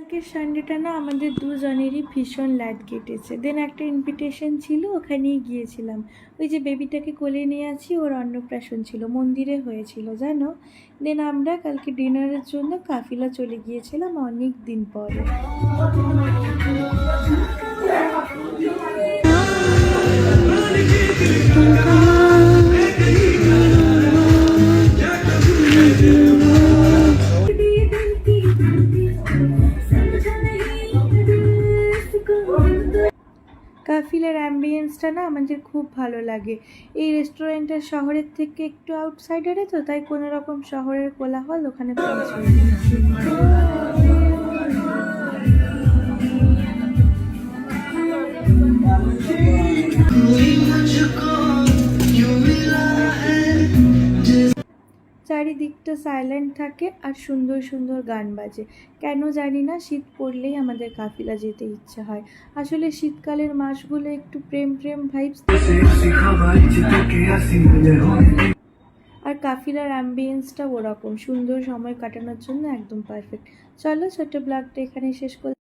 কালকের সানডেটা না আমাদের দুজনেরই ভীষণ ল্যাদ কেটেছে। দেন একটা ইনভিটেশন ছিল, ওখানেই গিয়েছিলাম। ওই যে বেবিটাকে কোলে নিয়ে আছি, ওর অন্নপ্রাশন ছিল, মন্দিরে হয়েছিল জানো। দেন আমরা কালকে ডিনারের জন্য কাফিলা চলে গিয়েছিলাম অনেক দিন পরে। কাফিলার অ্যাম্বিয়েন্সটা না আমাদের খুব ভালো লাগে। এই রেস্টুরেন্টটা শহরের থেকে একটু আউটসাইডারে, তো তাই কোনো রকম শহরের কোলাহল ওখানে পৌঁছায়। চারিদিকটা সাইলেন্ট থাকে আর সুন্দর সুন্দর গান বাজে। কেন জানি না শীত পড়লেই আমাদের কাফিলা যেতে ইচ্ছে হয়। আসলে শীতকালের মাসগুলো একটু প্রেম প্রেম ভাইবস, আর কাফিলার অ্যাম্বিয়েন্সটা ওরকম সুন্দর, সময় কাটানোর জন্য একদম পারফেক্ট। চলো ছোট্ট ব্লগটা এখানে শেষ করলাম।